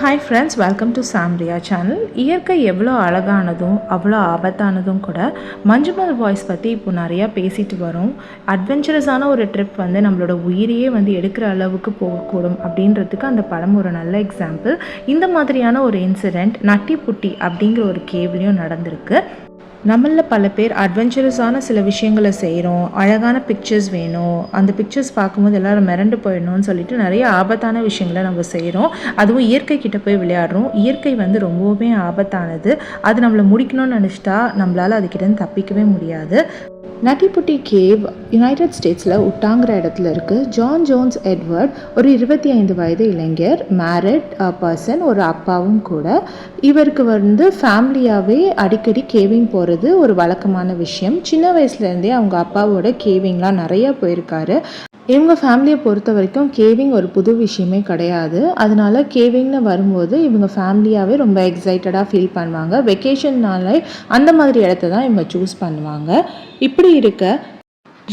Hi friends, welcome to Samriya channel. இயற்கை எவ்வளோ அழகானதும் அவ்வளோ ஆபத்தானதும் கூட. மஞ்சுமல் பாய்ஸ் பற்றி இப்போ நிறையா பேசிட்டு வரோம். அட்வென்ச்சரஸான ஒரு ட்ரிப் வந்து நம்மளோட உயிரையே வந்து எடுக்கிற அளவுக்கு போகக்கூடும் அப்படின்றதுக்கு அந்த படம் ஒரு நல்ல எக்ஸாம்பிள். இந்த மாதிரியான ஒரு இன்சிடெண்ட் நட்டிப்புட்டி அப்படிங்கிற ஒரு கேவ்லேயும் நடந்திருக்கு. நம்மளில் பல பேர் அட்வென்ச்சரஸான சில விஷயங்களை செய்கிறோம். அழகான பிக்சர்ஸ் வேணும், அந்த பிக்சர்ஸ் பார்க்கும்போது எல்லோரும் மிரண்டு போயிடணும்னு சொல்லிட்டு நிறைய ஆபத்தான விஷயங்களை நம்ம செய்கிறோம். அதுவும் இயற்கை கிட்டே போய் விளையாடுறோம். இயற்கை வந்து ரொம்பவுமே ஆபத்தானது. அது நம்மளை முடிக்கணும்னு நினச்சிட்டா நம்மளால் அதுக்கிட்டேருந்து தப்பிக்கவே முடியாது. நட்டிப்புட்டி கேவ் யுனைடெட் ஸ்டேட்ஸில் உட்டாங்கிற இடத்துல இருக்குது. ஜான் ஜோன்ஸ் எட்வர்ட் ஒரு 25 வயது இளைஞர், மேரிட் பர்சன், ஒரு அப்பாவும் கூட. இவருக்கு வந்து ஃபேமிலியாகவே அடிக்கடி கேவிங் போகிறது ஒரு வழக்கமான விஷயம். சின்ன வயசுலேருந்தே அவங்க அப்பாவோட கேவிங்லாம் நிறையா போயிருக்காரு. இவங்க ஃபேமிலியை பொறுத்த வரைக்கும் கேவிங் ஒரு புது விஷயமே கிடையாது. அதனால கேவிங்னு வரும்போது இவங்க ஃபேமிலியாகவே ரொம்ப எக்ஸைட்டடாக ஃபீல் பண்ணுவாங்க. வெக்கேஷன்னாலே அந்த மாதிரி இடத்த தான் இவங்க சூஸ் பண்ணுவாங்க. இப்படி இருக்க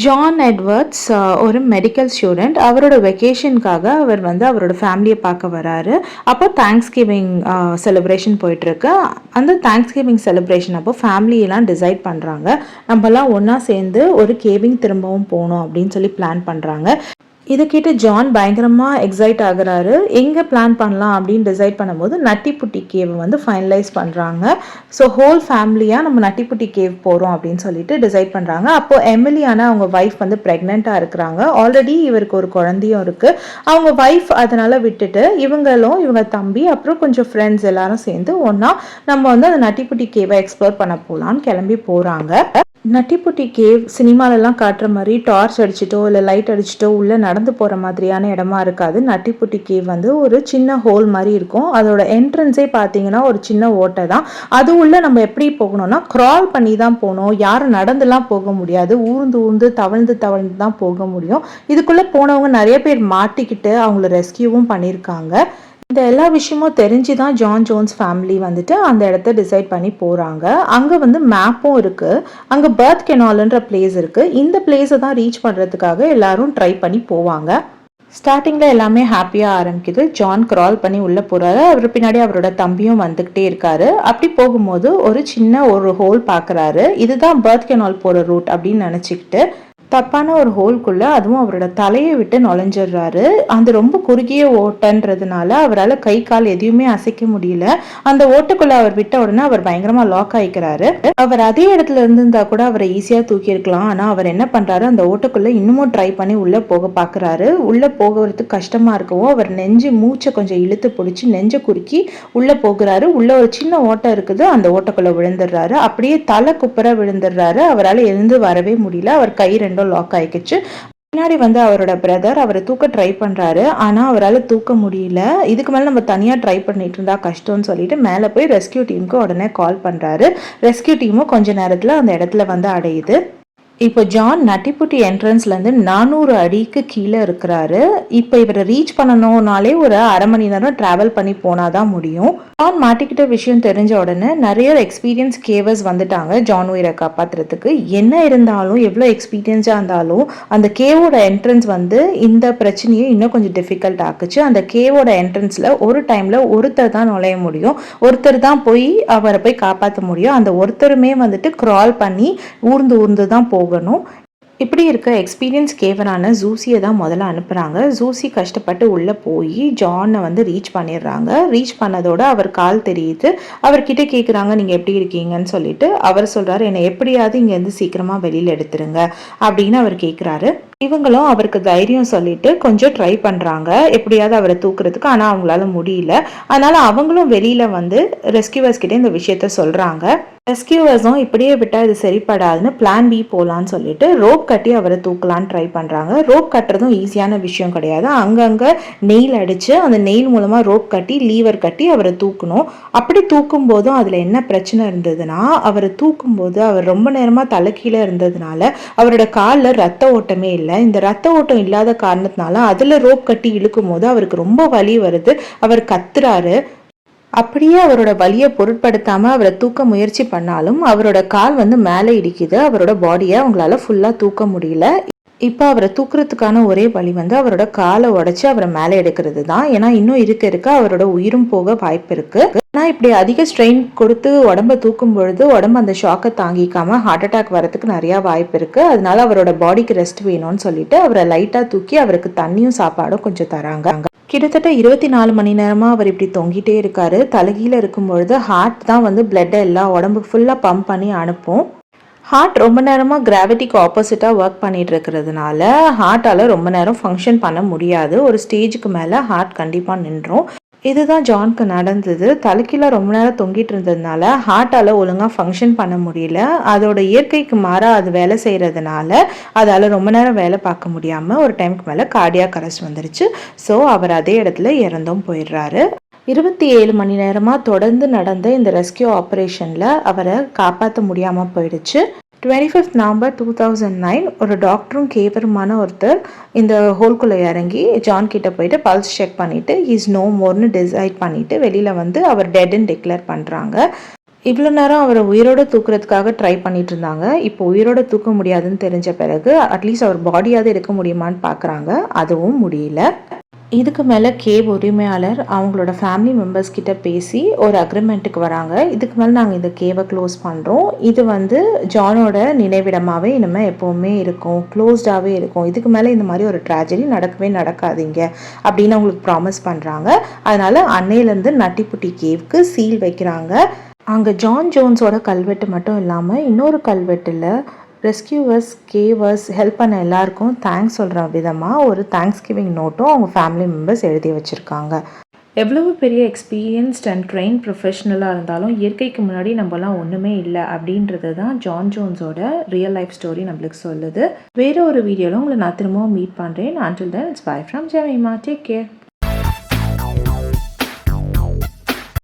ஜான் எட்வர்ட்ஸ் ஒரு மெடிக்கல் ஸ்டூடெண்ட். அவரோட வெக்கேஷனுக்காக அவர் வந்து அவரோட ஃபேமிலியை பார்க்க வராரு. அப்போ தேங்க்ஸ் கிவிங் செலிப்ரேஷன் போயிட்டுருக்கு. அந்த தேங்க்ஸ் கிவிங் செலிப்ரேஷன் அப்போ ஃபேமிலியெல்லாம் டிசைட் பண்ணுறாங்க, நம்மலாம் ஒன்றா சேர்ந்து ஒரு கேவிங் திரும்பவும் போகணும் அப்படின்னு சொல்லி பிளான் பண்ணுறாங்க. இதை கேட்டு ஜான் பயங்கரமாக எக்ஸைட் ஆகுறாரு. எங்கே பிளான் பண்ணலாம் அப்படின்னு டிசைட் பண்ணும்போது நட்டிப்புட்டி கேவ் வந்து ஃபைனலைஸ் பண்ணுறாங்க. ஸோ ஹோல் ஃபேமிலியாக நம்ம நட்டிப்புட்டி கேவ் போகிறோம் அப்படின்னு சொல்லிட்டு டிசைட் பண்ணுறாங்க. அப்போது எமிலியான அவங்க ஒய்ஃப் வந்து ப்ரெக்னெண்ட்டாக இருக்கிறாங்க. ஆல்ரெடி இவருக்கு ஒரு குழந்தையும் இருக்குது. அவங்க ஒய்ஃப் அதனால் விட்டுட்டு இவங்க தம்பி அப்புறம் கொஞ்சம் ஃப்ரெண்ட்ஸ் எல்லாரும் சேர்ந்து ஒன்றா நம்ம வந்து அந்த நட்டிப்புட்டி கேவை எக்ஸ்ப்ளோர் பண்ண போகலான்னு கிளம்பி போகிறாங்க. நட்டிப்புட்டி கேவ் சினிமாலெல்லாம் காட்டுற மாதிரி டார்ச் அடிச்சிட்டோ இல்லை லைட் அடிச்சிட்டோ உள்ளே நடந்து போகிற மாதிரியான இடமா இருக்காது. நட்டிப்புட்டி கேவ் வந்து ஒரு சின்ன ஹோல் மாதிரி இருக்கும். அதோட என்ட்ரன்ஸே பார்த்தீங்கன்னா ஒரு சின்ன ஓட்டை தான். அது உள்ளே நம்ம எப்படி போகணும்னா க்ரால் பண்ணி தான் போகணும். யாரும் நடந்துலாம் போக முடியாது. ஊர்ந்து தவழ்ந்து தான் போக முடியும். இதுக்குள்ளே போனவங்க நிறைய பேர் மாட்டிக்கிட்டு அவங்கள ரெஸ்கியூவும் பண்ணியிருக்காங்க. இந்த எல்லா விஷயமும் தெரிஞ்சு தான் ஜான் ஜோன்ஸ் ஃபேமிலி வந்துட்டு அந்த இடத்த டிசைட் பண்ணி போகிறாங்க. அங்கே வந்து மேப்பும் இருக்குது. அங்கே பர்த் கெனால்ன்ற பிளேஸ் இருக்குது. இந்த பிளேஸை தான் ரீச் பண்ணுறதுக்காக எல்லாரும் ட்ரை பண்ணி போவாங்க. ஸ்டார்டிங்கில் எல்லாமே ஹாப்பியாக ஆரம்பிக்குது. ஜான் க்ரால் பண்ணி உள்ளே போகிறாரு. அவர் பின்னாடி அவரோட தம்பியும் வந்துக்கிட்டே இருக்காரு. அப்படி போகும்போது ஒரு சின்ன ஒரு ஹோல் பார்க்குறாரு. இதுதான் பர்த் கெனால் போகிற ரூட் அப்படின்னு நினச்சிக்கிட்டு தப்பான ஒரு ஹோல்குள்ளே அதுவும் அவரோட தலையை விட்டு நுழைஞ்சிடுறாரு. அந்த ரொம்ப குறுகிய ஓட்டன்றதுனால அவரால் கை கால் எதையுமே அசைக்க முடியல. அந்த ஓட்டுக்குள்ளே அவர் விட்ட உடனே அவர் பயங்கரமாக லாக் ஆகிக்கிறாரு. அவர் அதே இடத்துல இருந்திருந்தா கூட அவரை ஈஸியாக தூக்கி இருக்கலாம். ஆனால் அவர் என்ன பண்ணுறாரு, அந்த ஓட்டுக்குள்ளே இன்னமும் ட்ரை பண்ணி உள்ளே போக பார்க்குறாரு. உள்ளே போகிறதுக்கு கஷ்டமாக இருக்கவும் அவர் மூச்சை கொஞ்சம் இழுத்து பிடிச்சி நெஞ்சை குறுக்கி உள்ளே போகிறாரு. உள்ளே ஒரு சின்ன ஓட்டை இருக்குது. அந்த ஓட்டுக்குள்ளே விழுந்துடுறாரு. அப்படியே தலை குப்புற விழுந்துடுறாரு. அவரால் எழுந்து வரவே முடியல. அவர் கை லாக் ஆயிடுச்சு. பின்னாடி வந்து அவரோட பிரதர் அவரை தூக்க ட்ரை பண்றாரு. ஆனா அவரால் தூக்க முடியல. இதுக்கு மேல நம்ம தனியா ட்ரை பண்ணிட்டு இருந்தா கஷ்டம்னு சொல்லிட்டு மேல போய் ரெஸ்கியூ டீமுக்கு உடனே கால் பண்றாரு. ரெஸ்கியூ டீமும் கொஞ்ச நேரத்துல அந்த இடத்துல வந்து அடையுது. இப்போ ஜான் நட்டிப்புட்டி என்ட்ரன்ஸ்லேருந்து 400 அடிக்கு கீழே இருக்கிறாரு. இப்போ இவரை ரீச் பண்ணணும்னாலே ஒரு அரை மணி நேரம் ட்ராவல் பண்ணி போனாதான் முடியும். ஜான் மாட்டிக்கிட்ட விஷயம் தெரிஞ்ச உடனே நிறைய எக்ஸ்பீரியன்ஸ் கேவர்ஸ் வந்துட்டாங்க ஜான் உயிரை காப்பாற்றுறதுக்கு. என்ன இருந்தாலும் எவ்வளோ எக்ஸ்பீரியன்ஸாக இருந்தாலும் அந்த கேவோட என்ட்ரன்ஸ் வந்து இந்த பிரச்சனையை இன்னும் கொஞ்சம் டிஃபிகல்ட் ஆக்குச்சு. அந்த கேவோட என்ட்ரன்ஸில் ஒரு டைமில் ஒருத்தர் தான் நுழைய முடியும். ஒருத்தர் தான் போய் அவரை போய் காப்பாற்ற முடியும். அந்த ஒருத்தருமே வந்துட்டு க்ரால் பண்ணி ஊர்ந்து தான் போகணும். இப்படி இருக்க எக்ஸ்பீரியன்ஸ் கேவரான ஜூசியை தான் முதல்ல அனுப்புகிறாங்க. ஜூசி கஷ்டப்பட்டு உள்ளே போய் ஜானை வந்து ரீச் பண்ணிடுறாங்க. ரீச் பண்ணதோட அவர் கால் தெரியுது. அவர்கிட்ட கேட்குறாங்க, நீங்கள் எப்படி இருக்கீங்கன்னு சொல்லிட்டு. அவர் சொல்கிறாரு, என்னை எப்படியாவது இங்கேருந்து சீக்கிரமாக வெளியில் எடுத்துருங்க அப்படின்னு அவர் கேட்குறாரு. இவங்களும் அவருக்கு தைரியம் சொல்லிட்டு கொஞ்சம் ட்ரை பண்ணுறாங்க எப்படியாவது அவரை தூக்குறதுக்கு. ஆனால் அவங்களால முடியல. அதனால அவங்களும் வெளியில் வந்து ரெஸ்கியூவர்ஸ் கிட்டே இந்த விஷயத்த சொல்கிறாங்க. ரெஸ்கியூவர்ஸும் இப்படியே விட்டால் இது சரிப்படாதுன்னு பிளான் பி போகலான்னு சொல்லிட்டு ரோப் கட்டி அவரை தூக்கலான்னு ட்ரை பண்ணுறாங்க. ரோப் கட்டுறதும் ஈஸியான விஷயம் கிடையாது. அங்கங்கே நெயில் அடித்து அந்த நெயில் மூலமாக ரோப் கட்டி லீவர் கட்டி அவரை தூக்கணும். அப்படி தூக்கும் போதும் அதில் என்ன பிரச்சனை இருந்ததுன்னா, அவரை தூக்கும்போது அவர் ரொம்ப நேரமாக தலைக்கீழே இருந்ததுனால அவரோட காலில் ரத்த ஓட்டமே இல்லை. இந்த ரத்த ஓட்டம் இல்லாத காரணத்தினால அதில் ரோப் கட்டி இழுக்கும் போது அவருக்கு ரொம்ப வலி வருது. அவர் கத்துறாரு. அப்படியே அவரோட வலியை பொருட்படுத்தாமல் அவரை தூக்க முயற்சி பண்ணாலும் அவரோட கால் வந்து மேலே இடிக்குது. அவரோட பாடியை அவங்களால ஃபுல்லாக தூக்க முடியல. இப்போ அவரை தூக்குறதுக்கான ஒரே வழி வந்து அவரோட காலை உடைச்சு அவரை மேலே எடுக்கிறது தான். ஏன்னா இன்னும் இருக்க இருக்க அவரோட உயிரும் போக வாய்ப்பு இருக்கு. ஆனால் இப்படி அதிக ஸ்ட்ரெயின் கொடுத்து உடம்ப தூக்கும் பொழுது உடம்பு அந்த ஷாக்கை தாங்கிக்காம ஹார்ட் அட்டாக் வரதுக்கு நிறையா வாய்ப்பு இருக்கு. அதனால அவரோட பாடிக்கு ரெஸ்ட் வேணும்னு சொல்லிட்டு அவரை லைட்டாக தூக்கி அவருக்கு தண்ணியும் சாப்பாடும் கொஞ்சம் தராங்க. கிட்டத்தட்ட 24 மணி நேரமாக அவர் இப்படி தொங்கிட்டே இருக்காரு. தலைகீழ இருக்கும் பொழுது ஹார்ட் தான் வந்து பிளட்டை எல்லாம் உடம்புக்கு ஃபுல்லாக பம்ப் பண்ணி அனுப்பும். ஹார்ட் ரொம்ப நேரமாக கிராவிட்டிக்கு ஆப்போசிட்டாக ஒர்க் பண்ணிட்டு இருக்கிறதுனால ஹார்ட்டால் ரொம்ப நேரம் ஃபங்க்ஷன் பண்ண முடியாது. ஒரு ஸ்டேஜுக்கு மேலே ஹார்ட் கண்டிப்பாக நின்றும். இதுதான் ஜான்க்கு நடந்தது. தலைக்கீழ ரொம்ப நேரம் தொங்கிட்டு இருந்ததுனால ஹார்ட்டால் ஒழுங்காக ஃபங்க்ஷன் பண்ண முடியல. அதோட இயற்கைக்கு மாறாக அது வேலை செய்கிறதுனால அதால் ரொம்ப நேரம் வேலை பார்க்க முடியாமல் ஒரு டைமுக்கு மேலே கார்டியாக் அரெஸ்ட் வந்துருச்சு. ஸோ அவர் அதே இடத்துல இறந்தும் போயிடுறாரு. 27 மணி நேரமாக தொடர்ந்து நடந்த இந்த ரெஸ்கியூ ஆப்ரேஷனில் அவரை காப்பாற்ற முடியாமல் போயிடுச்சு. 25 நவம்பர் 2009 ஒரு டாக்டரும் கேவருமான ஒருத்தர் இந்த ஹோல்குள்ளே இறங்கி ஜான் கிட்ட போயிட்டு பல்ஸ் செக் பண்ணிவிட்டு இஸ் நோ மோர்னு டிசைட் பண்ணிவிட்டு வெளியில் வந்து அவர் டெட்ன்னு டிக்ளேர் பண்ணுறாங்க. இவ்வளோ நேரம் அவரை உயிரோடு தூக்குறதுக்காக ட்ரை பண்ணிட்டு இருந்தாங்க. இப்போ உயிரோடு தூக்க முடியாதுன்னு தெரிஞ்ச பிறகு அட்லீஸ்ட் அவர் பாடியாவது எடுக்க முடியுமான்னு பார்க்குறாங்க. அதுவும் முடியல. இதுக்கு மேலே கேவ் உரிமையாளர் அவங்களோட ஃபேமிலி மெம்பர்ஸ் கிட்ட பேசி ஒரு அக்ரிமெண்ட்டுக்கு வராங்க. இதுக்கு மேலே நாங்கள் இந்த கேவை க்ளோஸ் பண்ணுறோம். இது வந்து ஜானோட நினைவிடமாகவே இனிமேல் எப்போவுமே இருக்கும், க்ளோஸ்டாகவே இருக்கும். இதுக்கு மேலே இந்த மாதிரி ஒரு ட்ராஜடி நடக்கவே நடக்காதீங்க அப்படின்னு அவங்களுக்கு ப்ராமிஸ் பண்ணுறாங்க. அதனால் அன்னையிலேருந்து நட்டிப்புட்டி கேவுக்கு சீல் வைக்கிறாங்க. அங்கே ஜான் ஜோன்ஸோட கல்வெட்டு மட்டும் இல்லாமல் இன்னொரு கல்வெட்டில் ரெஸ்கியூவர்ஸ் கேவர்ஸ் ஹெல்ப் பண்ண எல்லாருக்கும் தேங்க்ஸ் சொல்கிற விதமாக ஒரு தேங்க்ஸ் கிவிங் நோட்டும் அவங்க ஃபேமிலி மெம்பர்ஸ் எழுதி வச்சுருக்காங்க. எவ்வளவு பெரிய எக்ஸ்பீரியன்ஸ்ட் அண்ட் ட்ரெயின் ப்ரொஃபஷ்னலாக இருந்தாலும் இயற்கைக்கு முன்னாடி நம்மலாம் ஒன்றுமே இல்லை அப்படின்றது தான் ஜான் ஜோன்ஸோட ரியல் லைஃப் ஸ்டோரி நம்மளுக்கு சொல்லுது. வேறு ஒரு வீடியோவில் உங்களை நான் திரும்பவும் மீட் பண்ணுறேன். until then it's bye from Jemima. Take care.